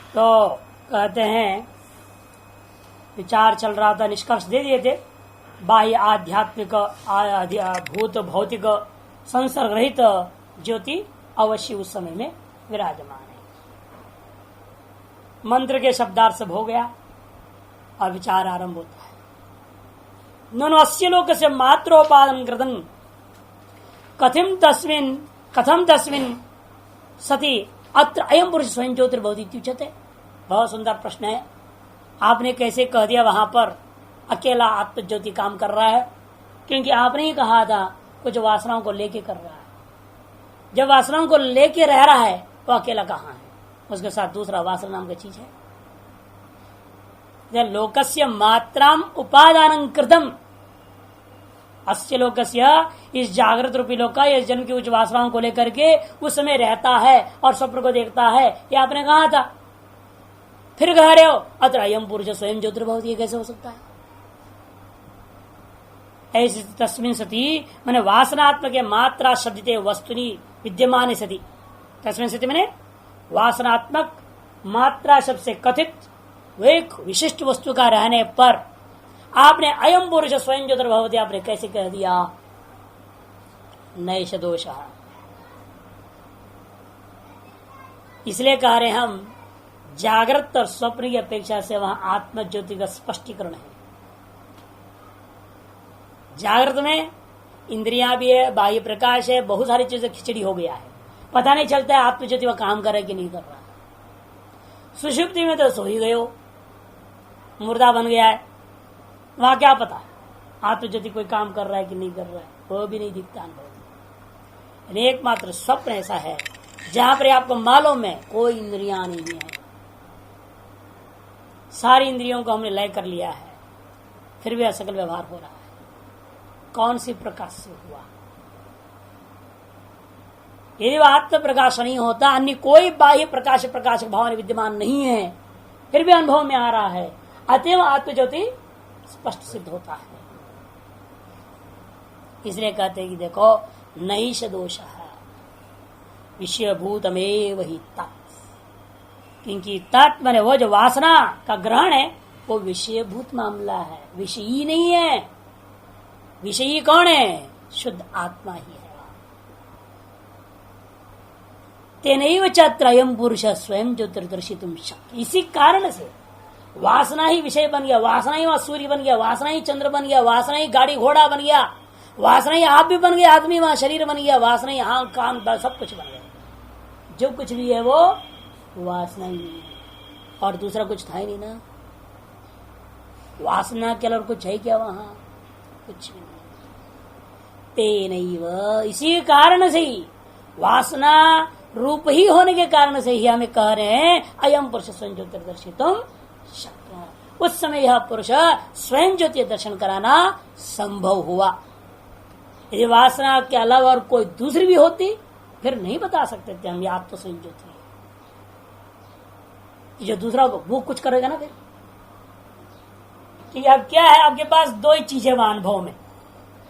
तो कहते हैं विचार चल रहा था, निष्कर्ष दे दिए थे। बाह्य आध्यात्मिक भूत भौतिक संसर्ग रहित ज्योति अवश्य उस समय में विराजमान है। मंत्र के शब्दार्थ सब हो गया और विचार आरंभ होता है। ननु अस्य लोक से मात्रोपादन कृतम कथम तस्मिन् सति अत्र अयम पुरुष स्वयं ज्योतिर्भवति इत्युच्यते। बहुत सुंदर प्रश्न है। आपने कैसे कह दिया वहां पर अकेला आत्म ज्योति काम कर रहा है? क्योंकि आपने ही कहा था कुछ वासनाओं को लेके कर रहा है। जब वासनाओं को लेके रह रहा है तो अकेला कहाँ है? उसके साथ दूसरा वासना नाम की चीज है। लोकस्य मात्राम उपादानं कृतम अस्य लोकस्य, इस जागृत रूपी लोक का, इस जन्म की उच्च वासनाओं को लेकर के उस समय रहता है और स्वप्न को देखता है, ये आपने कहा था। फिर कह रहे हो अत्र अयम पुरुष स्वयं ज्योतिर्भवति, कैसे हो सकता है? ऐसी तस्मिन् सति मैंने वासनात्मक मात्रा शब्दिते वस्तुनि विद्यमान सति, तस्मिन् सति मैंने वासनात्मक मात्रा शब्द से कथित एक विशिष्ट वस्तु का रहने पर आपने अयम पुरुष स्वयं ज्योतिर्भवति आपने कैसे कह दिया? नैष दोष। इसलिए कह रहे हम जागृत और स्वप्न की अपेक्षा से वहां आत्म ज्योति का स्पष्टीकरण है। जागृत में इंद्रियां भी है, बाह्य प्रकाश है, बहुत सारी चीजें खिचड़ी हो गया है, पता नहीं चलता है आत्म ज्योति वह काम कर रहा है कि नहीं कर रहा। सुषुप्ति में तो सो ही गए हो, मुर्दा बन गया है, वहां क्या पता आत्म ज्योति कोई काम कर रहा है कि नहीं कर रहा है, वो भी नहीं दिखता अनुभव। एकमात्र स्वप्न ऐसा है जहां पर आपको मालूम है कोई इंद्रियां नहीं है, सारी इंद्रियों को हमने लय कर लिया है, फिर भी असकल व्यवहार हो रहा है। कौन सी प्रकाश से हुआ? यदि वह आत्म प्रकाश नहीं होता, अन्य कोई बाह्य प्रकाश भाव विद्यमान नहीं है, फिर भी अनुभव में आ रहा है, अतएव आत्म ज्योति स्पष्ट सिद्ध होता है। इसलिए कहते हैं कि देखो नैष दोष विषयभूतमेव ही तत्, क्योंकि तत् माने वो जो वासना का ग्रहण है वो विषयभूत मामला है, विषयी नहीं है। विषयी कौन है? शुद्ध आत्मा ही है। तेनैव च त्रयम् पुरुष स्वयं ज्योतिर्दर्शितुं शक्य। इसी कारण से वासना ही विषय बन गया, वासना ही वहां सूर्य बन गया, वासना ही चंद्र बन गया, वासना ही गाड़ी घोड़ा बन गया, वासना ही आप भी बन गया, आदमी वहां शरीर बन गया, वासना ही आंख कान सब कुछ बन गया। जो कुछ भी है वो वासना ही है, और दूसरा कुछ था ही नहीं ना। वासना के अलावा कुछ है क्या वहां? कुछ भी नहीं। तेनैव, इसी कारण से ही वासना रूप ही होने के कारण से ही हमें कह रहे हैं अयम पुरुष स्वयं ज्योतिर्दर्शितुम शक्य। उस समय यह पुरुष स्वयं ज्योति दर्शन कराना संभव हुआ। यदि वासना के अलावा और कोई दूसरी भी होती फिर नहीं बता सकते थे हम, आप तो स्वयं ज्योति है। जो दूसरा वो कुछ करेगा ना फिर कि अब क्या है, आपके पास दो ही चीज है वहां अनुभव में,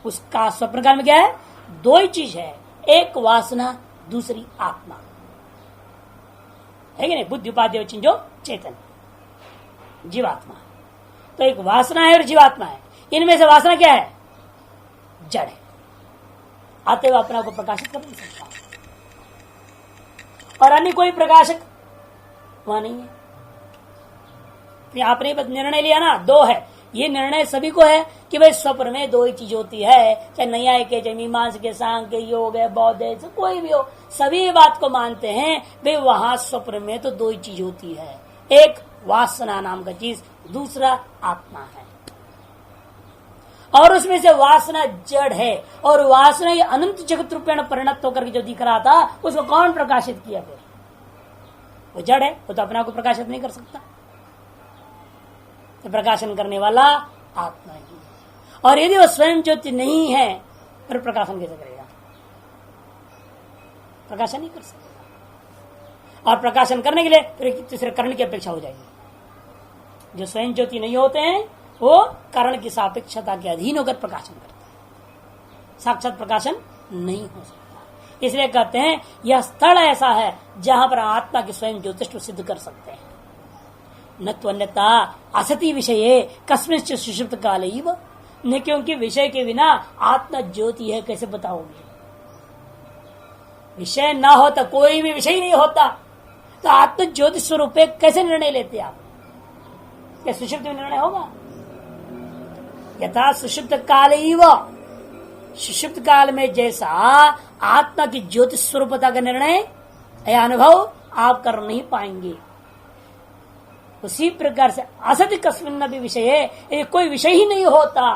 उसका स्वप्न काल में क्या है? दो ही चीज है, एक वासना, दूसरी आत्मा है कि नहीं? बुद्धि उपाधि जो चेतन जीवात्मा। तो एक वासना है और जीवात्मा है। इनमें से वासना क्या है? जड़ है, आते हुए अपना को प्रकाशित कर नहीं सकता, और अन्य कोई प्रकाशक वहां नहीं है। आपने निर्णय लिया ना, दो है, ये निर्णय सभी को है कि भाई स्वप्न में दो ही चीज होती है, चाहे न्याय के, चाहे मीमांसा के, सांख्य के, योग है, बौद्ध है, कोई भी हो, सभी ये बात को मानते हैं भाई वहां स्वप्न में तो दो ही चीज होती है, एक वासना नाम का चीज, दूसरा आत्मा है। और उसमें से वासना जड़ है, और वासना ये अनंत जगत रूपेण परिणत होकर के जो दिख रहा था उसको कौन प्रकाशित किया? फिर वो जड़ है, वो तो अपने को प्रकाशित नहीं कर सकता, तो प्रकाशन करने वाला आत्मा ही है। और यदि वो स्वयं ज्योति नहीं है फिर प्रकाशन कैसे करेगा? प्रकाशन नहीं कर सकता। और प्रकाशन करने के लिए फिर तीसरे कर्ण की अपेक्षा हो जाएगी। जो स्वयं ज्योति नहीं होते हैं वो कर्ण की सापेक्षता के अधीन होकर प्रकाशन करते हैं, साक्षात प्रकाशन नहीं हो सकता। इसलिए कहते हैं यह स्थल ऐसा है जहां पर आत्मा की स्वयं ज्योतिष सिद्ध कर सकते हैं। न तो अन्यथा असति विषय कस्मिंश्च सुषुप्त काल न, क्योंकि विषय के बिना आत्मा ज्योति है कैसे बताओगे। विषय ना होता, कोई भी विषय नहीं होता तो आत्म ज्योति स्वरूप कैसे निर्णय लेते आप? क्या सुषुप्त में निर्णय होगा? यथा सुषुप्त काल सुषुप्त काल में जैसा आत्मा की ज्योति स्वरूपता का निर्णय या अनुभव आप कर नहीं पाएंगे, उसी प्रकार से असत्य कस्मिन् भी विषय है, यदि कोई विषय ही नहीं होता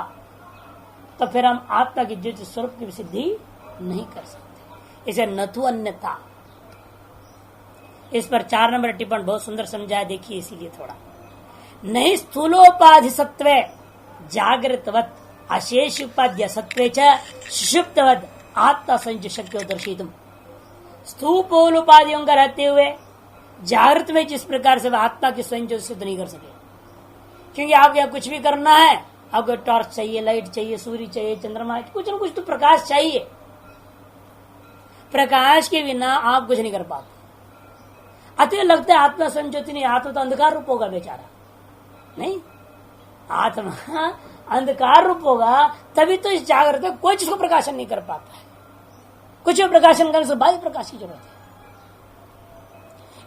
तो फिर हम आत्मा की ज्योति स्वरूप की सिद्धि नहीं कर सकते। इसे नथु अन्यथा। इस पर 4 नंबर टिप्पणी बहुत सुंदर समझाया, देखिए इसीलिए थोड़ा। नहीं स्थूलोपाधि सत्वे जागृतवत अशेष उपाध्य सत्वे च सुषुप्तवत आत्मा संज शक्य दर्शितुम। स्थूल उपाधियों का रहते हुए जागृत में जिस प्रकार से आत्मा की स्वयं जो सिद्ध नहीं कर सके, क्योंकि आपको यहाँ कुछ भी करना है, आपको टॉर्च चाहिए, लाइट चाहिए, सूर्य चाहिए, चंद्रमा, कुछ न कुछ तो प्रकाश चाहिए। प्रकाश के बिना आप कुछ नहीं कर पाते। अतः लगता है आत्मा स्वयं ज्योति नहीं, आत्मा तो अंधकार रूप होगा बेचारा। नहीं, आत्मा अंधकार रूप होगा तभी तो इस जागृत में कोई चीज को प्रकाशन नहीं कर पाता है। कुछ प्रकाशन करने से बाह्य प्रकाश की जरूरत है।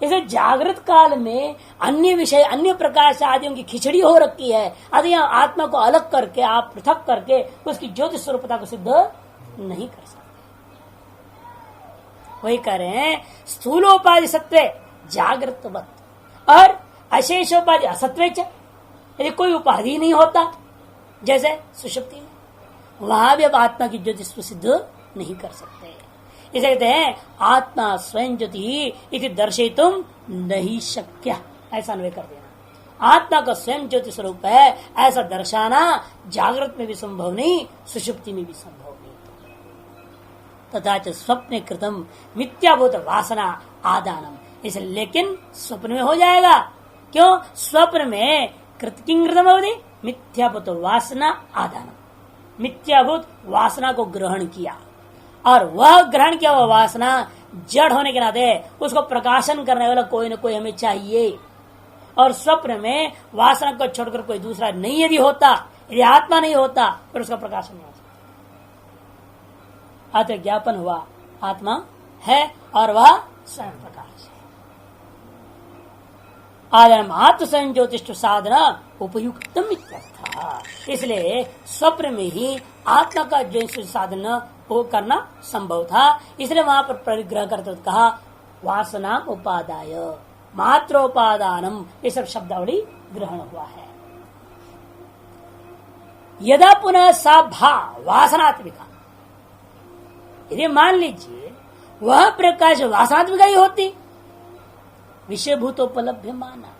इसे जागृत काल में अन्य विषय, अन्य प्रकाश आदियों की खिचड़ी हो रखी है। अतः यहाँ आत्मा को अलग करके, आप पृथक करके उसकी ज्योति स्वरूपता को सिद्ध नहीं कर सकते। वही कह रहे हैं स्थूलोपाधि सत्वे जागृतवत और अशेषोपाधि असत्वे च। यदि कोई उपाधि नहीं होता जैसे सुषुप्ति में, वहां भी अब आत्मा की ज्योति सिद्ध नहीं कर सकते। इसे कहते हैं आत्मा स्वयं ज्योति इति दर्शितुम नहीं शक्य, ऐसा अन्वय कर देना। आत्मा का स्वयं ज्योति स्वरूप है ऐसा दर्शाना जागृत में भी संभव नहीं, सुषुप्ति में भी संभव नहीं। तथा च स्वप्ने कृतम मिथ्याभूत वासना आदानम। इसे लेकिन स्वप्न में हो जाएगा। क्यों? स्वप्न में कृतम अवधि मिथ्याभूत वासना आदानम। मिथ्याभूत वासना को ग्रहण किया और वह ग्रहण किया हुआ वासना जड़ होने के नाते उसको प्रकाशन करने वाला कोई न कोई हमें चाहिए। और स्वप्न में वासना को छोड़कर कोई दूसरा नहीं यदि होता, यदि आत्मा नहीं होता, फिर उसका प्रकाशन नहीं हो सकता। अतः ज्ञापन हुआ आत्मा है और वह स्वयं प्रकाश है। आदम आत्म स्वयं ज्योतिष साधना उपयुक्तम इत्यर्थ। इसलिए स्वप्न में ही आत्मा का ज्योतिष साधन वो करना संभव था। इसलिए वहां पर परिग्रह करते कहा वासना उपादाय मात्रोपादानम, ये सब शब्दावली ग्रहण हुआ है। यदा पुनः सा भा वासनात्मिका, यदि मान लीजिए वह प्रकाश वासनात्मिका ही होती, विषयभूतोपलब्ध माना,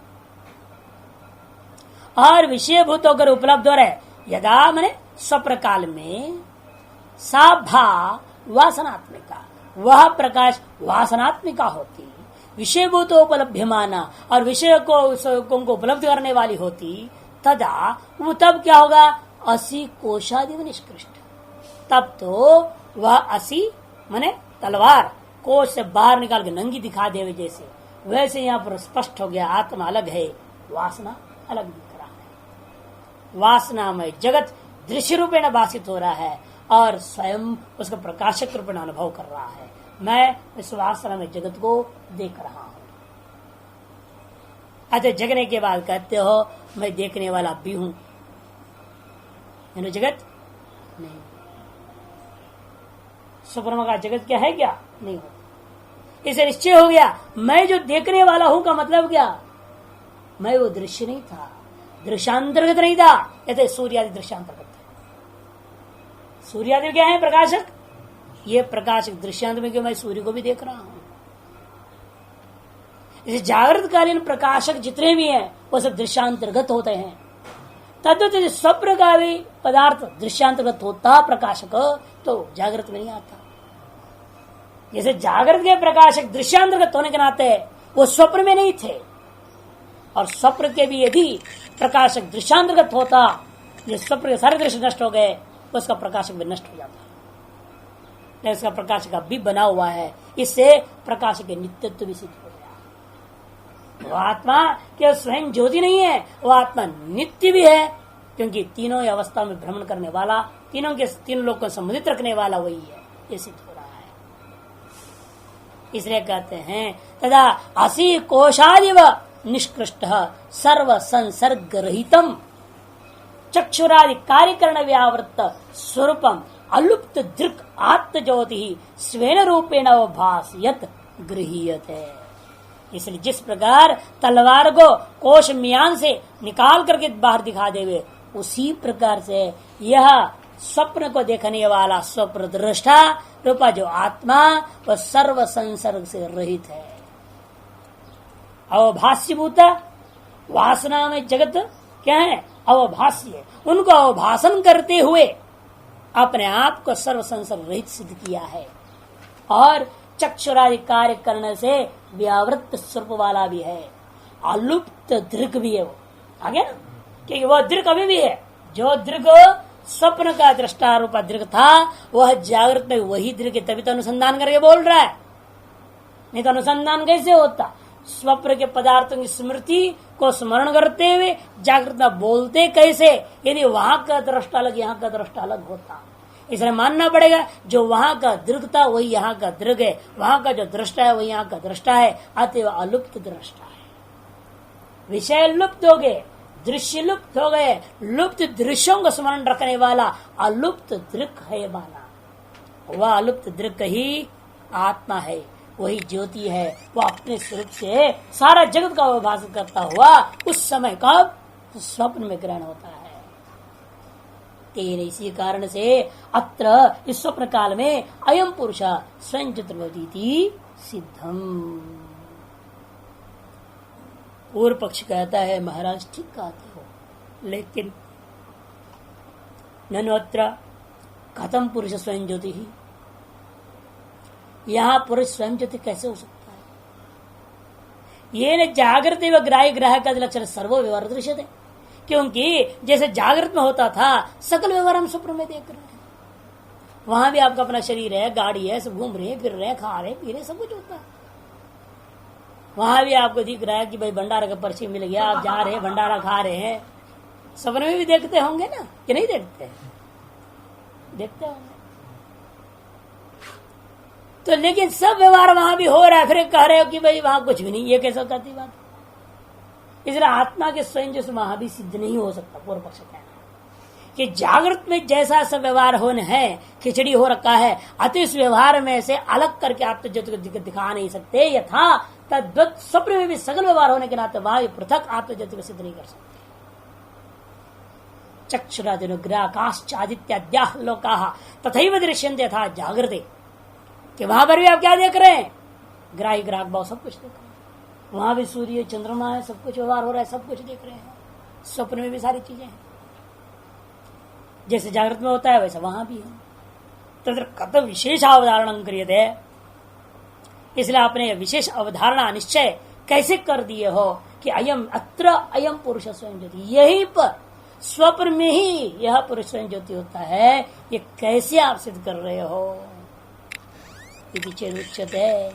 और विषयभूत होकर उपलब्ध हो रहे, यदा मैंने स्वप्न काल में सा भा वासनात्मिका, वह प्रकाश वासनात्मिका होती, विषयभूतोपलब्ध माना, और विषय को उपलब्ध करने वाली होती, तदा वो तब क्या होगा? 80 कोशादि निष्कृष्ट। तब तो वह 80 माने तलवार कोश से बाहर निकाल के नंगी दिखा देवे जैसे, वैसे यहाँ पर स्पष्ट हो गया आत्मा अलग है, वासना अलग दिख रहा है। वासना में जगत दृश्य रूपेण भाषित हो रहा है और स्वयं उसका प्रकाशक रूपेण अनुभव कर रहा है। मैं इस वासना में जगत को देख रहा हूं। अतः जगने के बाद कहते हो मैं देखने वाला भी हूं, जगत नहीं। स्वप्न का जगत क्या है? क्या नहीं होता। इसे निश्चय हो गया मैं जो देखने वाला हूं का मतलब क्या? मैं वो दृश्य नहीं था, दृश्यांतर्गत नहीं था। कहते सूर्यादि दृश्यांतर्गत। सूर्यादि क्या है? प्रकाशक। ये प्रकाशक दृश्यांत में क्यों? मैं सूर्य को भी देख रहा हूं। इसे जागृत कालीन प्रकाशक जितने भी हैं वो सब दृश्यांतर्गत होते हैं। तद्वत स्वप्न का भी पदार्थ दृश्यांतर्गत होता प्रकाशक, तो जागृत में नहीं आता। जैसे जागृत के प्रकाशक दृश्यांतर्गत होने के नाते वो स्वप्न में नहीं थे, और स्वप्न के भी यदि प्रकाशक दृश्यांतर्गत होता, जो स्वप्न के सारे दृश्य नष्ट हो गए, उसका प्रकाशक भी नष्ट हो जाता। इसका प्रकाशक भी बना हुआ है, इससे प्रकाश के नित्यत्व भी सिद्ध हो गया। वो आत्मा केवल स्वयं ज्योति नहीं है, वो आत्मा नित्य भी है, क्योंकि तीनों ही अवस्था में भ्रमण करने वाला, तीनों लोग को संबंधित रखने वाला वही है, ये सिद्ध हो रहा है। इसलिए कहते हैं तदा असी कोशादिव निष्कृष्ट सर्व संसर्ग रहितम चक्षुरादि कार्यकरण व्यावृत्त स्वरूपम अलुप्त दृक् आत्म ज्योति स्वेन रूपेण भासयत गृहीयते। इसलिए जिस प्रकार तलवार को कोश मियान से निकाल करके बाहर दिखा देवे, उसी प्रकार से यह स्वप्न को देखने वाला स्वप्न दृष्टा रूपा जो आत्मा वह सर्व संसर्ग से रहित है। अवभाष्यभूत वासना में जगत क्या है? अवभाष्य, उनको अवभाषण करते हुए अपने आप को सर्व संसर्ग रहित सिद्ध किया है, और चक्षुरादि कार्य करने से व्यावृत्त स्वरूप वाला भी है, अलुप्त दृक भी है। वो आगे ना, क्योंकि वह दृक अभी भी है, जो दृक स्वप्न का दृष्टा रूपा दृक था वह जागृत में वही दृक है, तभी तो अनुसंधान करके बोल रहा है, नहीं तो अनुसंधान कैसे होता? स्वप्न के पदार्थों की स्मृति को स्मरण करते हुए जागृत में बोलते कैसे, यदि वहां का दृष्टा अलग यहाँ का दृष्टा अलग होता। इसलिए मानना पड़ेगा जो वहां का दृग था वही यहाँ का दृग है, वहां का जो दृष्टा है वही यहाँ का दृष्टा है, अतएव अलुप्त दृष्टा है। विषय लुप्त हो गए, दृश्य लुप्त हो गए, लुप्त दृश्यों को स्मरण रखने वाला अलुप्त दृक है माना, वह अलुप्त दृक ही आत्मा है, वही ज्योति है। वह अपने स्वरूप से सारा जगत का अवभाषण करता हुआ उस समय कब स्वप्न में ग्रहण होता है। तेरे इसी कारण से अत्र इस स्वप्न काल में अयम पुरुष स्वयं चतुर्वती सिद्धम। पूर्व पक्ष कहता है महाराज ठीक कहते हो, लेकिन ननु अत्र कथम पुरुष स्वयं ज्योति ही, यहाँ पुरुष स्वयं ज्योति कैसे हो सकता है? ये न जागृत व ग्राह्य ग्राहक का लक्षण सर्वो व्यवहार दृश्य थे, क्योंकि जैसे जागृत में होता था सकल व्यवहार हम स्वप्न में देख रहे हैं, वहां भी आपका अपना शरीर है, गाड़ी है, सब घूम रहे फिर रहे, खा रहे पी रहे, सब कुछ होता है। वहां भी आपको दिख रहा है कि भाई भंडारा का पर्ची मिल गया, आप जा रहे हैं भंडारा खा रहे हैं, सपने में भी देखते होंगे ना कि नहीं देखते? देखते होंगे तो, लेकिन सब व्यवहार वहां भी हो रहा है, फिर कह रहे हो कि भाई वहां कुछ भी नहीं, ये कैसे कहती बात? इसलिए आत्मा के स्वयं जो वहां भी सिद्ध नहीं हो सकता। पूर्व पक्ष कहना है कि जागृत में जैसा सब व्यवहार होने है, खिचड़ी हो रखा है, अति इस व्यवहार में से अलग करके आप तो ज्योति को दिखा नहीं सकते, यथा तद्वत स्वप्न में भी सकल व्यवहार होने के नाते वहां पृथक आप तो ज्योति को सिद्ध नहीं कर सकते। चक्षुरादिनुग्राकाश्चादित्याद्याः लोकाः तथैव दृश्यन्ते यथा जागृते, कि वहां पर भी आप क्या देख रहे हैं? ग्राही ग्राहक भाव सब कुछ देख रहे हैं, वहां भी सूर्य चंद्रमा है, सब कुछ व्यवहार हो रहा है, सब कुछ देख रहे हैं। स्वप्न में भी सारी चीजें हैं, जैसे जागृत में होता है वैसा वहां भी है। तत्र कत विशेष अवधारणा क्रियते, इसलिए आपने विशेष अवधारणा निश्चय कैसे कर दिए हो कि अयम अत्र अयम पुरुष स्वयं ज्योति, यही पर स्वप्न में ही यह पुरुष स्वयं ज्योति होता है, ये कैसे आप सिद्ध कर रहे हो? चेद उच्यते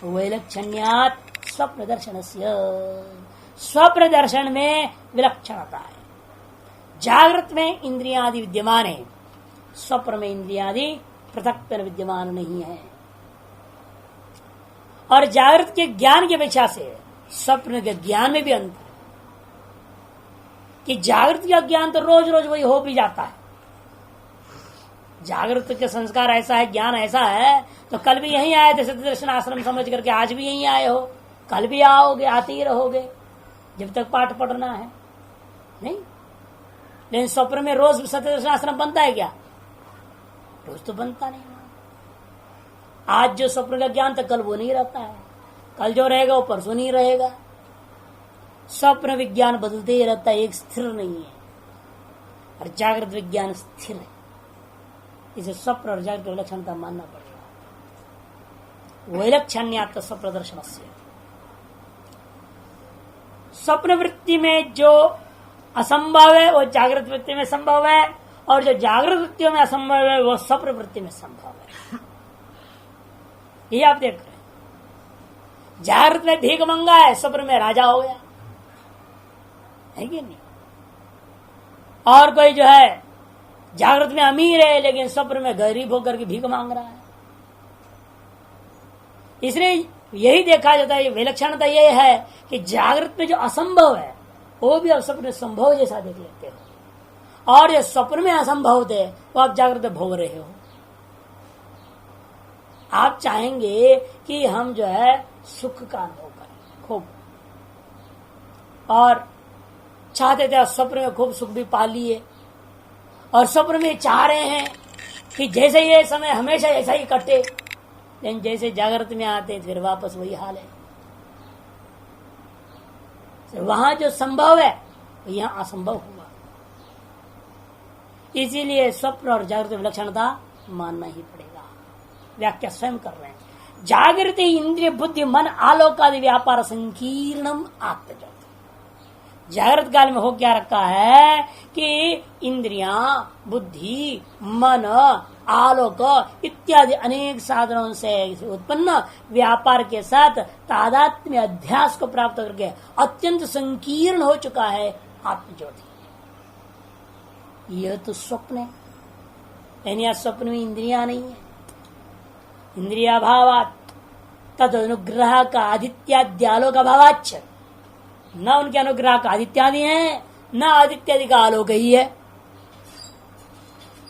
वैलक्षण्यात् स्वप्न दर्शनस्य, स्वप्न दर्शन में विलक्षणता है। जागृत में इंद्रियादि विद्यमान है, स्वप्न में इंद्रियादि पृथक विद्यमान नहीं है। और जागृत के ज्ञान की अपेक्षा से स्वप्न के ज्ञान में भी अंतर है, कि जागृत का ज्ञान तो रोज रोज वही हो भी जाता है। जागृत के संस्कार ऐसा है, ज्ञान ऐसा है, तो कल भी यहीं आए थे सत्यदर्शन आश्रम समझ करके, आज भी यहीं आए हो, कल भी आओगे, आते ही रहोगे जब तक पाठ पढ़ना है, नहीं? लेकिन स्वप्न में रोज सत्यदर्शन आश्रम बनता है क्या? रोज तो बनता नहीं। आज जो स्वप्न का ज्ञान था कल वो नहीं रहता है, कल जो रहेगा वो परसों नहीं रहेगा। स्वप्न विज्ञान बदलते ही रहता है, एक स्थिर नहीं है, और जागृत विज्ञान स्थिर है। इसे स्वप्न और जागृत विलक्षणता मानना पड़ेगा। वैलक्षण्यात् स्वप्न दर्शन से, स्वप्न वृत्ति में जो असंभव है वो जागृत वृत्ति में संभव है, और जो जागृत वृत्तियों में असंभव है वो स्वप्न वृत्ति में संभव है। ये आप देख रहे हैं। जागृत में भीख मंगा है, स्वप्न में राजा हो गया है कि नहीं। और कोई जो है जागृत में अमीर है लेकिन स्वप्न में गरीब होकर के भीख मांग रहा है। इसलिए यही देखा जाता है, विलक्षणता ये है कि जागृत में जो असंभव है वो भी आप स्वप्न संभव जैसा देख लेते हो, और जो स्वप्न में असंभव थे वो आप जागृत में भोग रहे हो। आप चाहेंगे कि हम जो है सुख का अनुभव करें खूब, और चाहते थे स्वप्न में खूब सुख भी पा लिए, और स्वप्न में चाह रहे हैं कि जैसे ये समय हमेशा ऐसा ही कटे, लेकिन जैसे जागृत में आते फिर वापस वही हाल है। तो वहां जो संभव है यहां असंभव हुआ। इसीलिए स्वप्न और जागृत विलक्षणता मानना ही पड़ेगा। व्याख्या स्वयं कर रहे हैं, जागृति इंद्रिय बुद्धि मन आलोकादि व्यापार संकीर्णम आत्मज्योति। जागृत काल में हो क्या रखा है कि इंद्रियां, बुद्धि, मन, आलोक इत्यादि अनेक साधनों से उत्पन्न व्यापार के साथ तादात्म्य अध्यास को प्राप्त करके अत्यंत संकीर्ण हो चुका है आत्मज्योति। यह तो स्वप्न है, यानी स्वप्न में इंद्रियां नहीं है। इंद्रिया भावात तद अनुग्रह का आदित्याद्यालोक अभावाच्च, न उनके अनुग्रह का आदित्यादि है न आदित्यादि का आलोक ही है।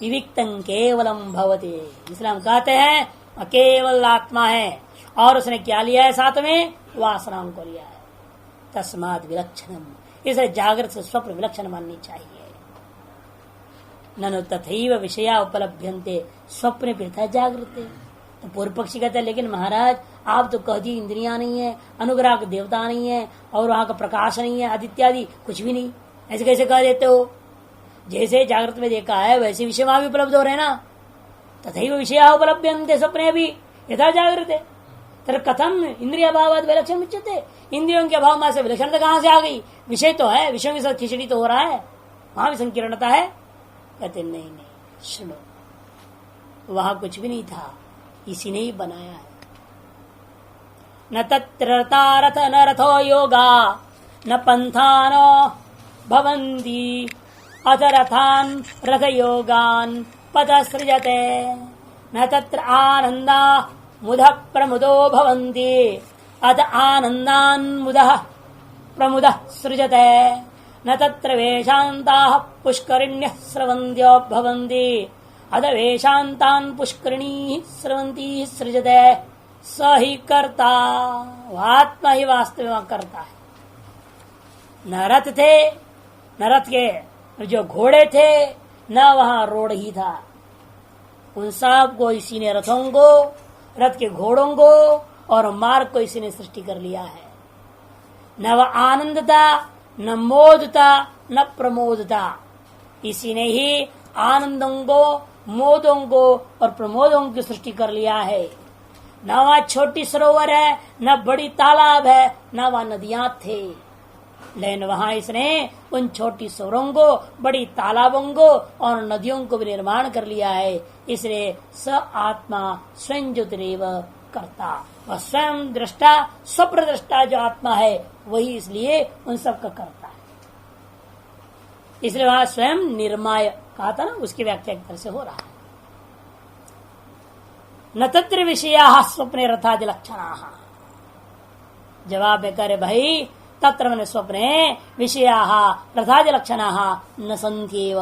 विविक्तं केवलम भवते, इसलिए हम कहते हैं अकेवल आत्मा है, और उसने क्या लिया है साथ में, वासनाओं को लिया है। तस्मात् विलक्षणम, इसे जागृत से स्वप्न विलक्षण माननी चाहिए। ननु तथैव विषया उपलभ्यन्ते, स्वप्न पृथा जागृते। तो पूर्व पक्षी कहते हैं लेकिन महाराज आप तो कह दिए इंद्रियां नहीं है, अनुग्रह का देवता नहीं है, और वहां का प्रकाश नहीं है, आदित्यादि कुछ भी नहीं, ऐसे कैसे कह देते हो। जैसे जागृत में देखा है वैसे विषय वहां भी उपलब्ध हो रहे ना। तथैव विषया उपलभ्यन्ते स्वप्ने भी यथा जागृत है। तर कथम इंद्रिय अभावात् विलक्षण उच्यते, इंद्रियों के अभाव में से विलक्षणता कहां से आ गई। विषय तो है, विषयों के साथ खिचड़ी तो हो रहा है, वहां भी संकीर्णता है। कहते नहीं, सुनो, वहां कुछ भी नहीं था, इसी ने ही बनाया है। न तत्र रथ न रथो योगा न पंथानो भवन्ति अथ रथान रथ योगान पथ सृजते न तत्र आनंदा मुदः प्रमुदो भवन्ति अथ आनंदान मुदः प्रमुदः सृजते न तत्र वेशान्ताः पुष्करिण्यः स्रवन्त्यो भवन्ति अथ वेशान्तान् पुष्करिणी स्रवन्ती सृजते। स ही कर्ता, आत्मा ही वास्तव में करता है। न रथ थे, न रथ के जो घोड़े थे, न वहां रोड ही था, उन सब को इसी ने, रथों को, रथ के घोड़ों को और मार्ग को इसी ने सृष्टि कर लिया है। न वह आनंद था, न मोद था, न प्रमोद था, इसी ने ही आनंदों को, मोदों को और प्रमोदों की सृष्टि कर लिया है। न वहां छोटी सरोवर है, न बड़ी तालाब है, न वहां नदियां थे, लेकिन वहां इसने उन छोटी सरोवरों को, बड़ी तालाबों को और नदियों को भी निर्माण कर लिया है। इसलिए स आत्मा स्वयं ज्योतिरेव करता, वह स्वयं दृष्टा, स्वप्रदृष्टा जो आत्मा है वही इसलिए उन सब का करता है। इसलिए वहां स्वयं निर्माय कहा था ना, उसकी व्याख्या एक तरह से हो रहा है। न तत्र विषया स्वप्ने रथादि लक्षणा, जवाब में करे भाई तत्र मन स्वप्ने विषया रथादि लक्षणा न सन्त्येव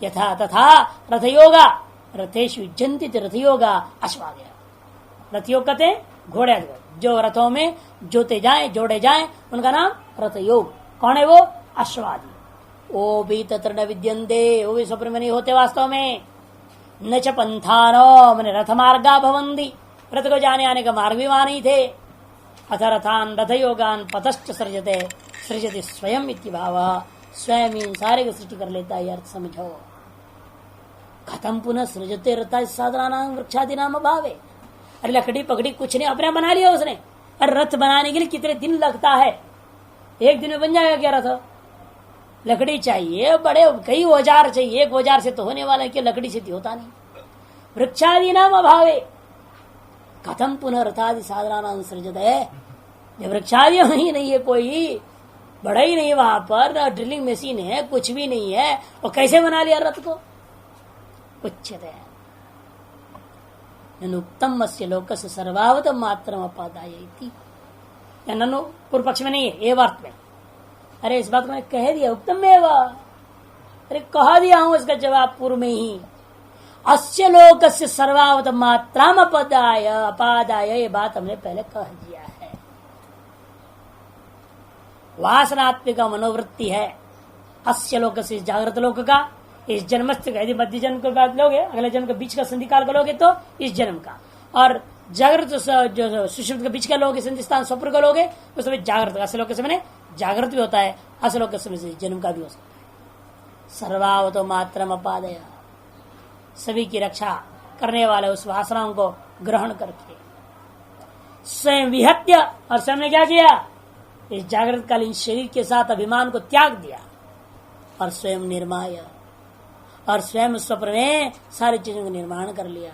यथा तथा रथयोगा रथेषु युज्यन्ति रथयोगा अश्वादय। रथयोग कहते घोड़े, जो रथों में जोते जाए, जोड़े जाए, उनका नाम रथयोग। कौन है वो? अश्वादी। वो भी तत्र न विद्यन्ते, वो भी स्वप्न में नहीं होते वास्तव में। न च पंथानो मैंने रथ मार्गा भवन्ति, रथ को जाने आने का मार्ग भी वहां नहीं थे। अथ रथान रथयोगान पतश्च सृजते सृजति स्वयं इति भाव, स्वयं इन सारे को सृष्टि कर लेता है। अर्थ समझो, खत्म पुनः सृजते रथा साधना नाम वृक्षादि नाम भावे। अरे लकड़ी पकड़ी कुछ नहीं, अपने बना लिया उसने। अरे रथ बनाने के लिए कितने दिन लगता है? एक दिन में बन जाएगा क्या रथ? लकड़ी चाहिए, बड़े कई औजार चाहिए, एक औजार से तो होने वाला है कि लकड़ी से तो होता नहीं। वृक्षादि नाम अभावे, कथम पुनः रथादि साधना सृजत है। जब वृक्षादियों ही नहीं है, कोई बड़ा ही नहीं वहां पर, ड्रिलिंग मशीन है, कुछ भी नहीं है, और कैसे बना लिया रथ को? उच्चते उत्तम अस्य लोकस्य सर्वावत मात्रम अपादाय। ननु पूर्व पक्ष में नहीं है, ये अर्थ में। अरे इस बात को मैंने कह दिया, उत्तम में अरे कह दिया हूं इसका जवाब पूर्व में ही। अस्य लोकस्य सर्वावत मात्राम अपादाय, ये बात हमने पहले कह दिया है। वासनात्मिक मनोवृत्ति है अस्य लोक से, जागृत लोक का, इस जन्मस्थ का। यदि मध्य जन्म को बात लोगे, अगले जन्म के बीच का संधि काल का लोगे तो इस जन्म का, और जागृत जो सुषुप्त के बीच का लोगे, संधि स्थान स्वप्न का लोगे, उस समय जागृत का, अस्य लोक के समय जागृत भी होता है, अस्य लोक के समय से जन्म का भी हो सकता है। सर्वावतो मात्रम अपादय, सभी की रक्षा करने वाले उस वासनाओं को ग्रहण करके स्वयं विहत्य, और स्वयं ने क्या किया? इस जागृत कालीन शरीर के साथ अभिमान को त्याग दिया, और स्वयं निर्माय, और स्वयं स्वप्न में सारी चीजों का निर्माण कर लिया।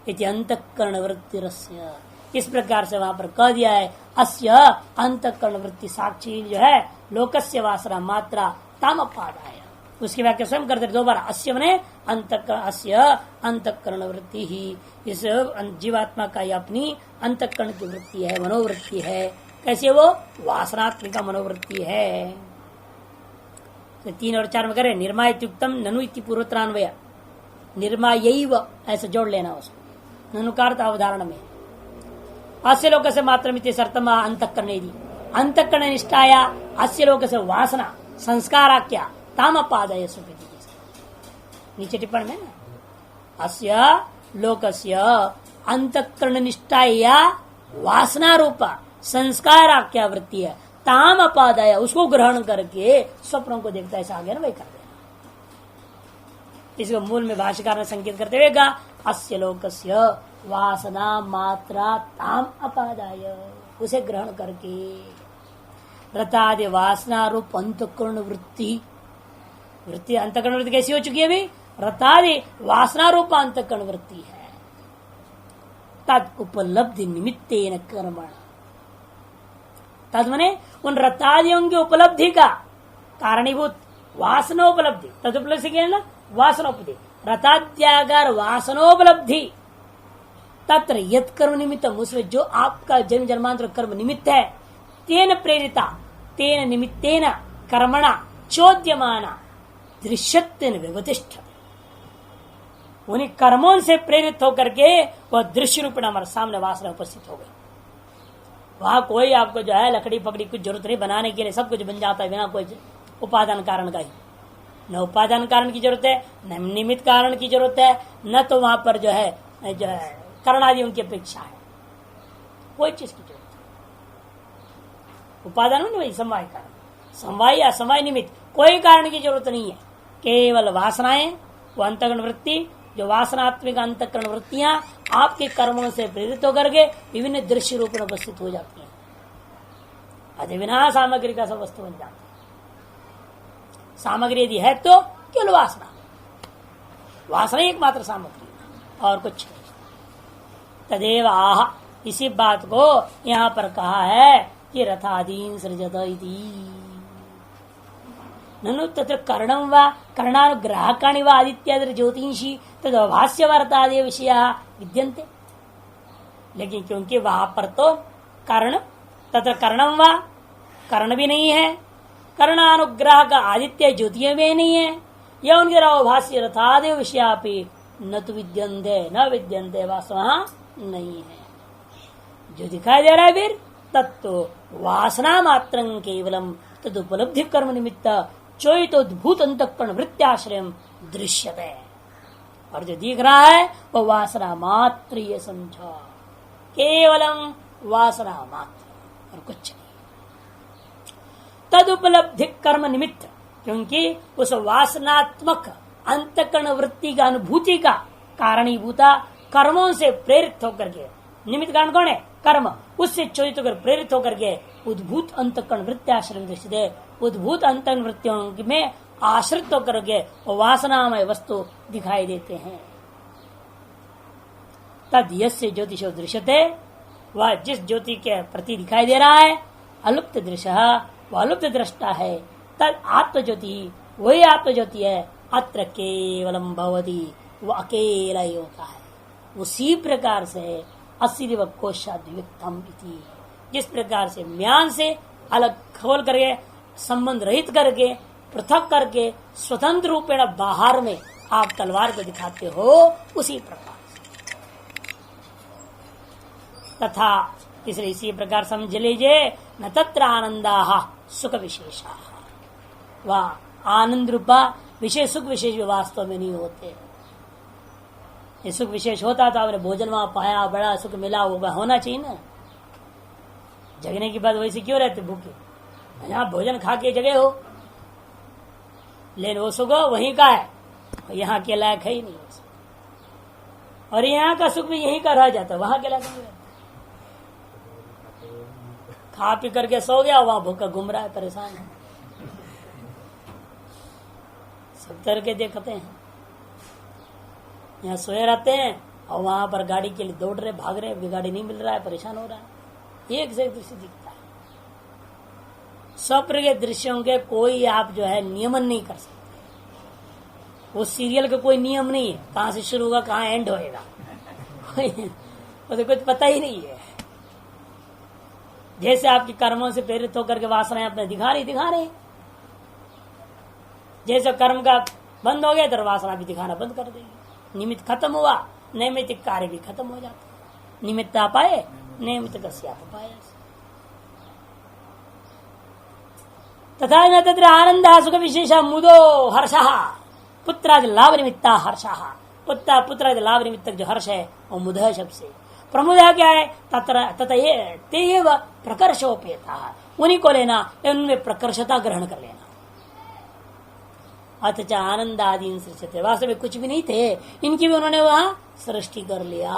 इति अंतःकरण वृत्ति रस्य, इस प्रकार से वहां पर कह दिया है अस्य अंतःकरण वृत्ति साक्षी जो है लोकस्य वासना मात्रा तामपादाय। उसकी व्याख्या स्वयं करते दोबारा, अस्य मने अस्य अंतःकरण वृत्ति ही, इस जीवात्मा का ही अपनी अंतःकरण की वृत्ति है, मनोवृत्ति है। कैसे? वो वासनात्मिक मनोवृत्ति है। तो 3 और 4 में करें निर्मायुक्तम ननु इति पूर्वत्रान्वय, निर्मायैव ऐसे जोड़ लेना उसको, ननुकारता अवधारण में। अस्य लोक से मात्र सर्तम अंतःकरण, अंतःकरण निष्ठाया अस्य लोक से वासना संस्काराख्या तामपादय सुकृति। नीचे टिप्पणी में अस्य लोकस्य अंतःकरण निष्ठाया वासना रूपा संस्काराख्या वृत्ति है, ताम अपादाय, उसको ग्रहण करके स्वप्नों को देखता है, ऐसा आगे ना वही कर देना। इसको मूल में भाष्यकार ने संकेत करते हुए कहा अस्य लोकस्य वासना मात्रा ताम अपादाय, उसे ग्रहण करके रतादि वासना रूप अंतःकरण वृत्ति, वृत्ति अंतःकरण वृत्ति कैसी हो चुकी है अभी? रतादि वासना रूप अंतःकरण वृत्ति है। तद उपलब्धि निमित्तेन कर्मण, तद मने उन रतादियों की उपलब्धि का कारणीभूत वासनोपलब्धि, तदुपलब्धि क्या है ना? वासनोपलब्धि, रताद्यागार वासनोपलब्धि। तत्र यत् कर्म निमित्तम, उसमें जो आपका जन्म जन्मांतर कर्म निमित्त है, तेन प्रेरिता तेन निमित्तेन कर्मणा चोद्यमाना दृश्यत्वेन व्यवतिष्ठ, उन्हीं कर्मों से प्रेरित होकर के वह दृश्य रूप हमारे सामने वासना उपस्थित हो गई। वहां कोई आपको जो है लकड़ी पकड़ी कुछ जरूरत नहीं, बनाने के लिए सब कुछ बन जाता है बिना कोई उपादान कारण का ही। न उपादान कारण की जरूरत है, न निमित्त कारण की जरूरत है, न तो वहां पर जो है करणादियों की अपेक्षा है, कोई चीज की जरूरत है। उपादान नहीं भाई, समवाय कारण, समवाय या समवाय निमित्त कोई कारण की जरूरत नहीं है। केवल वासनाएं, वो अंतःकरण वृत्ति, जो वासनात्मिक अंतःकरण वृत्तियां आपके कर्मों से प्रेरित होकर के विभिन्न दृश्य रूप में उपस्थित हो जाती हैं, अति बिना सामग्री का सब वस्तु बन जाती है। सामग्री यदि है तो केवल वासना, वासना एकमात्र सामग्री और कुछ नहीं। तदेव आह, इसी बात को यहाँ पर कहा है कि रथादीन सृजत इति। ननु तत्र कर्णम व कर्णानुग्राहकाणि व आदित्यादि ज्योतिषी तदभाष्य वार्तादि विषया विद्यन्ते। लेकिन क्योंकि वहां पर तो कर्ण, तत्र कर्णम व कर्ण भी नहीं है, कर्णानुग्रह का आदित्य ज्योतियां भी नहीं है, या उनके अभाष्य रथादि विषया न तो विद्यन्ते न विद्यन्ते, वासना नहीं है। जो दिखाई दे रहा है फिर तत्व वासना मात्र केवलम तद उपलब्धि कर्म निमित्त चोदित अंतःकरण वृत्त्याश्रय दृश्यते, और जो दिख रहा है वो वासना मात्र, ये समझो, केवलम वासना मात्र और कुछ नहीं। तद उपलब्धि कर्म निमित्त, क्योंकि उस वासनात्मक अंतःकरण वृत्ति का अनुभूति का कारणीभूता कर्मों से प्रेरित होकर के, निमित्त कारण कौन है? कर्म, उससे चोदित होकर प्रेरित होकर के उद्भूत अंतःकरण वृत्त्याश्रय दृश्यते, उद्भूत अंतःकरण वृत्तियों में आश्रित होकर के वासनामय वस्तु दिखाई देते हैं। तद यस्य ज्योतिषो दृश्यते, वह जिस ज्योति के प्रति दिखाई दे रहा है, अलुप्त दृश्य, वह अलुप्त दृष्टा है। तद आत्म ज्योति, वही आत्म ज्योति है। अत्र केवलम भवति, वो अकेला ही होता है। उसी प्रकार से असिरिव कोशाद्विक्तम इति, जिस प्रकार से म्यान से अलग खोल करके, संबंध रहित करके, पृथक करके, स्वतंत्र रूपेण बाहर में आप तलवार को दिखाते हो, उसी प्रकार से। तथा इसलिए इसी प्रकार समझ लीजिए, न तत्र आनंदा सुख विशेषा, वह आनंद रूपा विशेष सुख विशेष वास्तव में नहीं होते। ये सुख विशेष होता तो आपने भोजन वहां पाया, बड़ा सुख मिला होगा, होना चाहिए ना। जगने के बाद वैसे क्यों रहते भूखे? यहाँ भोजन खा के जगह हो, लेकिन वो सुख वहीं का है, यहाँ के लायक है ही नहीं। और यहाँ का सुख भी यहीं का रह जाता है, वहां के लायक नहीं रहता। खा पी करके सो गया, वहां भूखा घूम रहा है, परेशान है। सब तरह के देखते हैं, यहाँ सोए रहते हैं और वहां पर गाड़ी के लिए दौड़ रहे, भाग रहे, गाड़ी नहीं मिल रहा है, परेशान हो रहा है। एक से एक दृश्य दिखता है। स्वप्न के दृश्यों के कोई आप जो है नियमन नहीं कर सकते। वो सीरियल का कोई नियम नहीं है, कहां से शुरू होगा कहां एंड होएगा, तो कुछ पता ही नहीं है। जैसे आपके कर्मों से प्रेरित होकर के वासनाएं अपने दिखा रहे, जैसे कर्म का बंद हो गया तो वासना भी दिखाना बंद कर देगी। निमित्त खत्म हुआ, नैमित्तिक कार्य भी खत्म हो जाता है। निमित्त पाए, नैमित्त कस्याप पाए। तथा न तत्र आनंद सुख विशेष मुदो हर्ष, पुत्रादि लाभ निमित्ता हर्ष, पुत्रादि लाभ निमित्तक जो हर्ष है वो मुद शब्द से। प्रमुद क्या है? तथा प्रकर्षोपेता, उन्हीं को लेना, उनमें प्रकर्षता ग्रहण कर लेना। अथच आनंद आदि सृष्टि, वास्तव में कुछ भी नहीं थे, इनकी भी उन्होंने वहां सृष्टि कर लिया।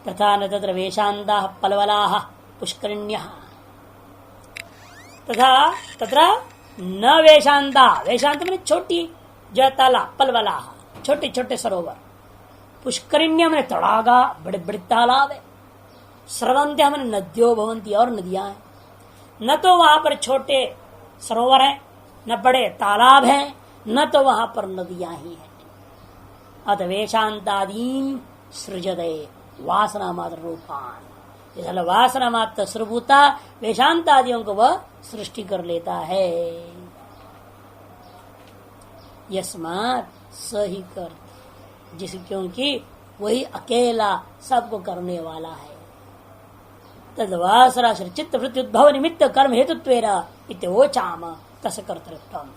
तथा न तत्र वेशांता पलवला पुष्करिण्य, तथा तत्र न वेशांता, वेशांत में छोटी जो तालाब, पलवला छोटे छोटे सरोवर, पुष्करिण्य में तड़ागा बड़े बड़े तालाब है, स्रवंत्य हमने नद्यो भवंती, और नदियां हैं। न तो वहां पर छोटे सरोवर हैं, न बड़े तालाब हैं, न तो वहां पर नदियां ही हैं। अत वेशांतादीन सृजदे वासना मात्र रूपान, इसलिए वासना मात्र स्वरूपता वेशांतादियों को वह सृष्टि कर लेता है। यस्मात् सही कर, जिस क्योंकि वही अकेला सबको करने वाला है। तद वासना चित्त वृत्ति उद्भव निमित्त कर्म हेतुत्वेन इत्योचाम तस् कर्तृत्वम्।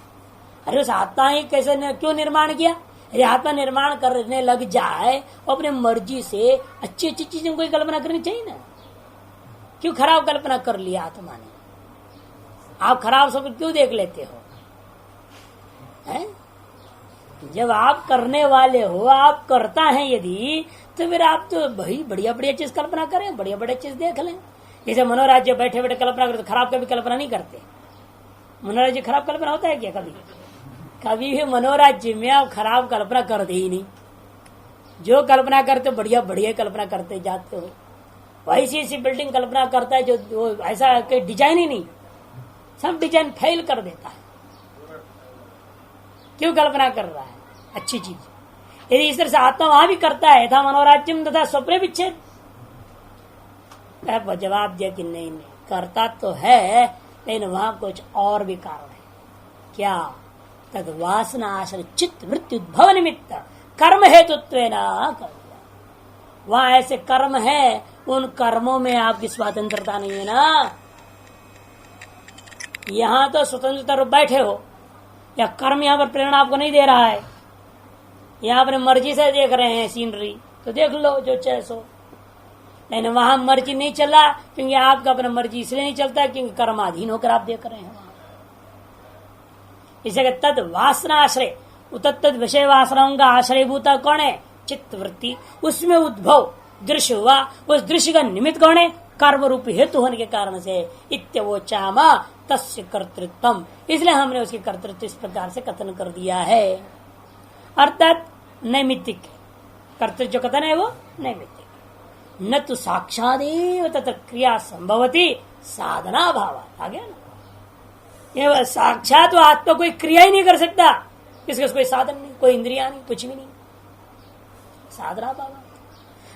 अरे उस आत्मा ही कैसे क्यों निर्माण किया? अरे आत्मा निर्माण करने लग जाए अपने मर्जी से अच्छी अच्छी चीजों की कल्पना करनी चाहिए ना। क्यों खराब कल्पना कर लिया आत्मा ने? आप खराब सब क्यों देख लेते हो? है? जब आप करने वाले हो, आप करता है यदि, तो फिर आप तो भाई बढ़िया बढ़िया चीज कल्पना करें, बढ़िया बढ़िया चीज देख लें। जैसे मनोराज्य बैठे बैठे कल्पना करते, खराब कभी कल्पना नहीं करते। मनोराज्य खराब कल्पना होता है क्या? कभी कभी भी मनोराज्य में आप खराब कल्पना करते ही नहीं। जो कल्पना करते बढ़िया बढ़िया कल्पना करते जाते हो। वैसी ऐसी बिल्डिंग कल्पना करता है जो ऐसा कोई डिजाइन ही नहीं, सब डिजाइन फेल कर देता है। क्यों कल्पना कर रहा है अच्छी चीज? यदि इस तरह से आत्मा वहां भी करता है, था मनोराज्यम तथा स्वप्न विच्छेद, जवाब दिया कि नहीं नहीं, करता तो है, लेकिन वहां कुछ और भी कारण है। क्या? तद वासना आश्रय चित्त वृत्ति उद्भव निमित्त कर्म हेतुत्वेन कर दिया। वहां ऐसे कर्म है, उन कर्मों में आपकी स्वतंत्रता नहीं है ना। यहां तो स्वतंत्रता रूप बैठे हो, या कर्म यहाँ पर प्रेरणा आपको नहीं दे रहा है, यहाँ अपने मर्जी से देख रहे हैं सीनरी, तो देख लो जो चाहे सो। लेकिन वहां मर्जी नहीं चला, क्योंकि आपका अपना मर्जी इसलिए नहीं चलता क्योंकि कर्माधीन होकर आप देख रहे हैं वहां। इसे तद वासना आश्रय, तत्त विषय वासनाओं का आश्रयभूता कौन है? चित्त वृत्ति। उसमें उद्भव दृश्य हुआ, उस दृश्य का निमित्त कौन है? कर्म रूपी हेतु होने के कारण से इत्यवोचामा तस्य कर्तृत्वम, इसलिए हमने उसके कर्तृत्व इस प्रकार से कथन कर दिया है। अर्थात नैमित्तिक कर्तृत्व कथन है वो नैमित्तिक, न तो साक्षादेव तथा क्रिया संभवती साधना भाव। आ गया ना, ये साक्षात वो आत्मा कोई क्रिया ही नहीं कर सकता, किसके कोई साधन नहीं, कोई इंद्रिया नहीं, कुछ भी नहीं, साधना भाव।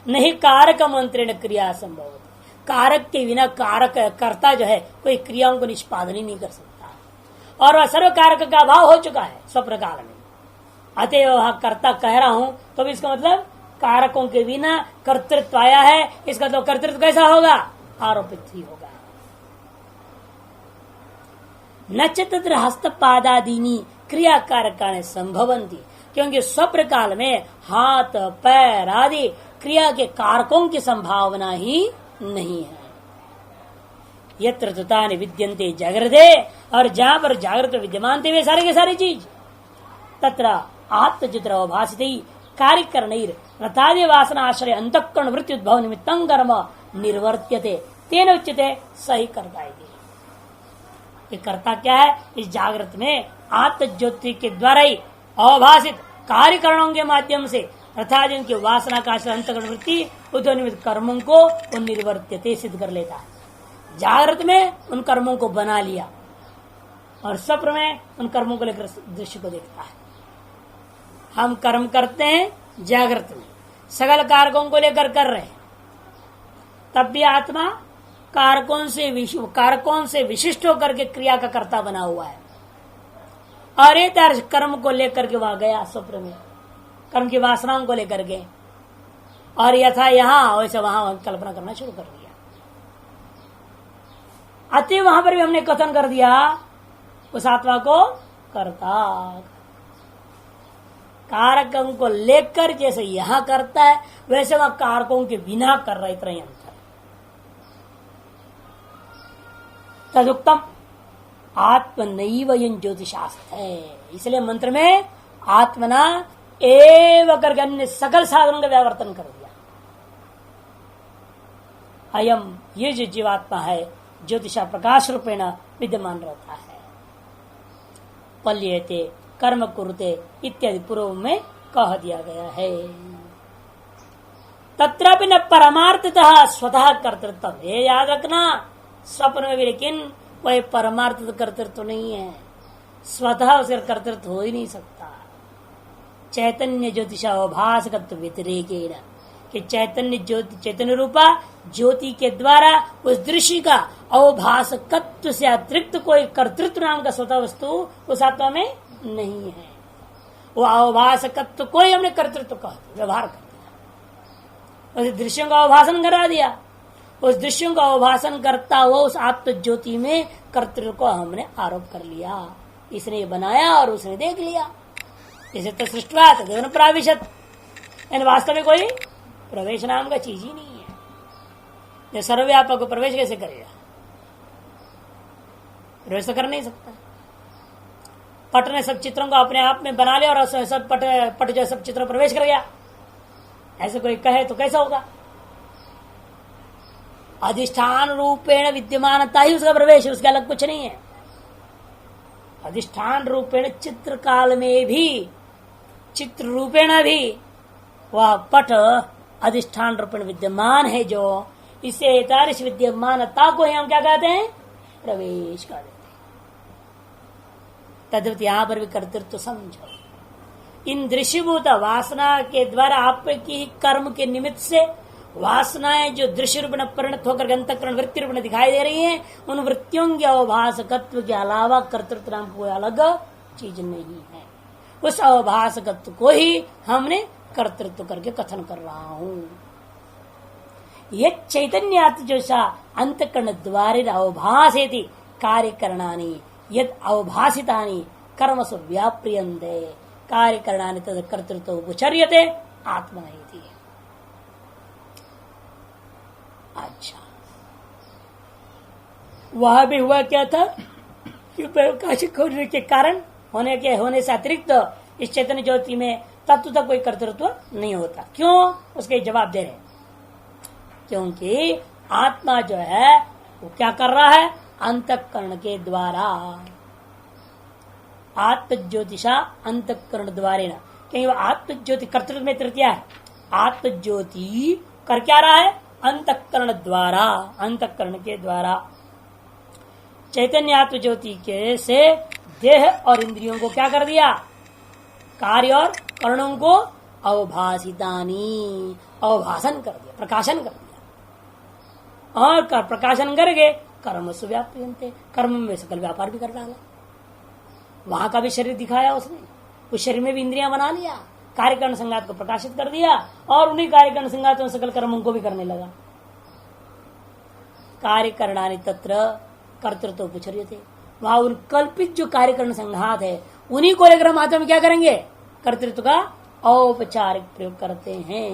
नहीं कारक मंत्रेण क्रिया संभव, कारक के बिना कारक कर्ता जो है कोई क्रियाओं को निष्पादन ही नहीं कर सकता, और वह सर्व कारक का अभाव हो चुका है स्वप्न काल में। अतएव वहां कर्ता कह रहा हूं तो भी इसका मतलब कारकों के बिना कर्तृत्व आया है, इसका मतलब कर्तृत्व कैसा होगा, आरोपित ही होगा। न तत्र हस्तपादादीनी क्रिया कारकाण संभवंती, क्योंकि स्वप्न काल में हाथ पैर आदि क्रिया के कारकों की संभावना ही नहीं है। यत्र ततानि विद्यन्ते जागृते, और जहां पर जागृत विद्यमान थे वे सारे के सारी चीज, तत्र आत्मचित्र अवभासित कार्यकरण रथादि वासना आश्रय अंतःकरण वृत्ति उद्भव निमित्तं कर्म निर्वर्त्यते तेन उच्यते सही करता है। ये करता क्या है, इस जागृत में आत्म ज्योति के द्वारा ही अवभाषित कार्यकरणों के माध्यम से अर्थात उनकी वासना का अंतःकरण वृत्ति उद्भव निमित्त कर्मों को वो निर्वर्त्यते सिद्ध कर लेता है। जागृत में उन कर्मों को बना लिया और स्वप्न में उन कर्मों को लेकर दृश्य को देखता है। हम कर्म करते हैं जागृत में, सकल कारकों को लेकर कर रहे हैं, तब भी आत्मा कारकों से विशिष्ट होकर के क्रिया का कर्ता बना हुआ है। और ये तरह कर्म को लेकर के वहां गया स्वप्न में, कर्म की वासनाओं को लेकर के, और यथा यहां वैसे वहां कल्पना करना शुरू कर दिया। अतः वहां पर भी हमने कथन कर दिया उस आत्मा को कर्ता, कारकों को लेकर जैसे यहां करता है वैसे वह कारकों के बिना कर रहा है, इतना ही अंतर। तदुक्तम आत्मनैव ज्योतिषास्त्र है, इसलिए मंत्र में आत्मना एव करके अन्य सकल साधनों का व्यावर्तन कर दिया। अयम ये जो जीवात्मा है ज्योतिषा प्रकाश रूपेण विद्यमान रहता है। पल्यते कर्म कुरुते इत्यादि पूर्व में कह दिया गया है। तत्रापि न परमार्थतः स्वतः कर्तृत्व, ये याद रखना स्वप्न में भी, लेकिन वह परमार्थ कर्तृत्व नहीं है, स्वतः उसका कर्तृत्व हो ही नहीं सकता। चैतन्य ज्योतिषाभासकत्व व्यतिरेकेण, कि चैतन्य ज्योति चैतन्य रूपा ज्योति के द्वारा उस दृश्य का अवभासकत्व से अतिरिक्त कोई कर्तृत्व नाम का स्वतः वस्तु उस आत्मा में नहीं है। वो अवभासकत्व को ही हमने कर्तृत्व कहा, व्यवहार कर दिया, उस दृश्यों का अवभाषण करा दिया, उस दृश्यों का अवभाषण करता हुआ उस आत्म ज्योति में कर्तृत्व को हमने आरोप कर लिया। इसने बनाया और उसने देख लिया, इसे तो सृष्टवा तदेव प्राविशत, वास्तव में कोई प्रवेश नाम का चीज ही नहीं है। ये सर्वव्यापक को प्रवेश कैसे करेगा, प्रवेश तो कर नहीं सकता। पट ने सब चित्रों को अपने आप में बना लिया और सब पट जो सब चित्रों प्रवेश कर गया, ऐसे कोई कहे तो कैसा होगा। अधिष्ठान रूपेण विद्यमानता ही उसका प्रवेश है, उसके अलग कुछ नहीं है। अधिष्ठान रूपेण चित्र काल में भी, चित्र रूपेण भी वह पट अधिष्ठान रूपेण विद्यमान है, जो इसे तारिश विद्यमानता को ही हम क्या कहते हैं, प्रवेश कहते हैं। तद्वत यहां पर भी कर्तृत्व समझो। इन दृश्यभूत वासना के द्वारा आपकी कर्म के निमित्त से वासनाएं जो दृश्य रूप में परिणत होकर अंतःकरण वृत्ति रूप में दिखाई दे रही हैं, उन वृत्तियों के अवभासकत्व के अलावा कर्तृत्व नाम कोई अलग चीज नहीं है। उस अवभासकत्व को ही हमने कर्तृत्व करके कथन कर रहा हूं। ये चैतन्यात् जो अंतःकरण द्वारे अवभासेति कार्यकरणानि यद अवभासितानि कर्मसु व्याप्रियन्ते कार्यकरणानि तद कर्तृत्व उपचर्यते आत्मनैति। अच्छा, वह भी हुआ क्या था कि प्रकाशिक होने के कारण होने से अतिरिक्त इस चैतन्य ज्योति में तत्व तक कोई कर्तृत्व नहीं होता। क्यों, उसके जवाब दे रहे, क्योंकि आत्मा जो है वो क्या कर रहा है, अंतःकरण के द्वारा, आत्म ज्योतिषा अंतःकरण द्वारे न, क्योंकि वह आत्म ज्योति कर्तृत्व में तृतीया है, आत्मज्योति कर क्या रहा है? अंतःकरण द्वारा, अंतःकरण के द्वारा चैतन्य आत्म ज्योति के से देह और इंद्रियों को क्या कर दिया? कार्य और करणों को अवभाषितानी, अवभाषण कर दिया, प्रकाशन कर दिया। और प्रकाशन करके कर्म से व्याप्यन्ते, कर्म में सकल व्यापार भी कर डाला। वहां का भी शरीर दिखाया उसने, उस शरीर में भी इंद्रियां बना लिया, कार्यकरण संघात को प्रकाशित कर दिया और उन्हीं कार्यकरण संघातों सकल कर्मों को भी करने लगा। कार्यकरणानि तत्र कर्तृत्व उपचर्य थे, वहां उन कल्पित जो कार्यकरण संघात है उन्हीं को लेकर हम आत्मा में क्या करेंगे? कर्तृत्व का औपचारिक प्रयोग करते हैं।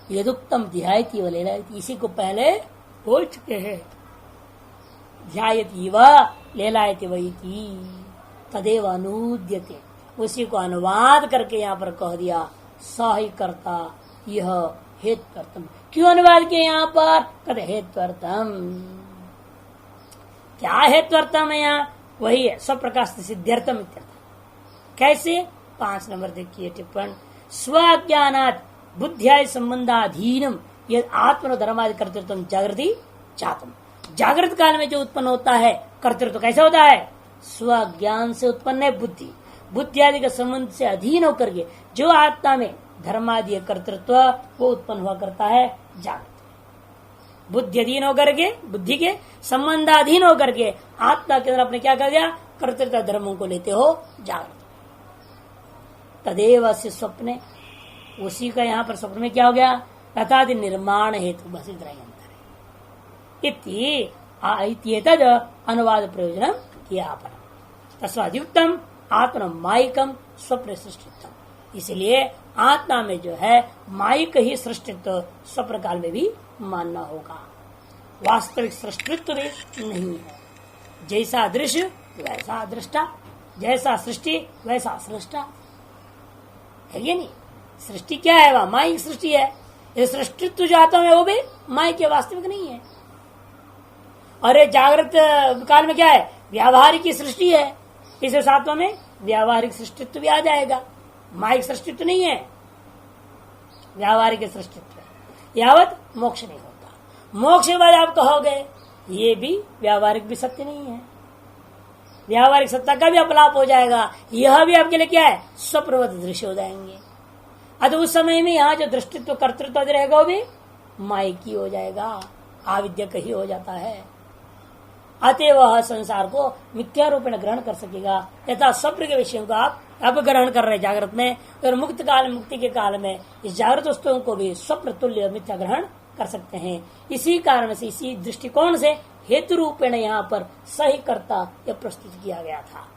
यदुक्तम ध्यायति व लेलायति, इसी को पहले बोल चुके हैं। ध्यायति व लेलायति वैति तदेव अनुद्यते, उसी को अनुवाद करके यहाँ पर कह दिया स ही कर्ता यह हेत्वर्थम। क्यों अनुवाद किया यहाँ पर? कहते हेत्वर्थम। क्या हेत्वर्थम है? यहाँ वही है स्वप्रकाश सिद्ध्यर्थम इत्यर्थ। कैसे? 5 नंबर देखिए टिप्पण। स्वज्ञानात् बुद्ध्याय संबंधाधीनम यद आत्मनो धर्मादि कर्तृत्व जागृति चातम। जागृत काल में जो उत्पन्न होता है कर्तृत्व कैसे होता है? स्वज्ञान से उत्पन्न है बुद्धि, बुद्धि आदि के संबंध से अधीन होकर के जो आत्मा में धर्मादि कर्तृत्व वो उत्पन्न हुआ करता है जागृत। बुद्धि अधीन होकर के, बुद्धि के संबंधाधीन होकर के आत्मा के अंदर अपने क्या कर दिया? कर्तृत्व धर्मों को लेते हो जागृत। तदेव से स्वप्ने, उसी का यहाँ पर स्वप्न में क्या हो गया? तथादि निर्माण हेतु बस इतना ही अंतर है। तद अनुवाद प्रयोजन किया तस्वाद्युक्तम आत्मा माइकम स्वप्न सृष्टित्व। इसलिए आत्मा में जो है माइक ही सृष्टित्व स्वप्न काल में भी मानना होगा, वास्तविक सृष्टित्व नहीं है। जैसा दृश्य वैसा दृष्टा, जैसा सृष्टि वैसा सृष्टा है। ये नहीं, सृष्टि क्या है? वह माइक सृष्टि है। ये सृष्टित्व जो आत्मा में वो भी माइक के वास्तविक नहीं है। और ये जागृत काल में क्या है? व्यावहारिक की सृष्टि है। इस आत्मा में व्यावहारिक सृष्टित्व भी आ जाएगा, माइक सृष्टित्व नहीं है, व्यावहारिक सृष्टित्व है। यावत मोक्ष नहीं होता। मोक्ष के बाद आप कहोगे ये भी व्यावहारिक भी सत्य नहीं है, व्यावहारिक सत्ता का भी अपलाप हो जाएगा। यह भी आपके लिए क्या है? स्वप्रवत दृश्य हो जाएंगे। अतः उस समय में यहाँ जो दृष्टित्व कर्तृत्व रहेगा वो भी माइकी हो जाएगा, आविद्यक ही हो जाता है। अतः वह संसार को मिथ्या रूप में ग्रहण कर सकेगा। यथा स्वप्न के विषयों को आप अब ग्रहण कर रहे जागृत में, और मुक्त काल, मुक्ति के काल में इस जागृत वस्तुओं को भी स्वप्न तुल्य मिथ्या ग्रहण कर सकते हैं। इसी कारण से, इसी दृष्टिकोण से हेतु रूपेण यहाँ पर सही कर्ता यह प्रस्तुत किया गया था।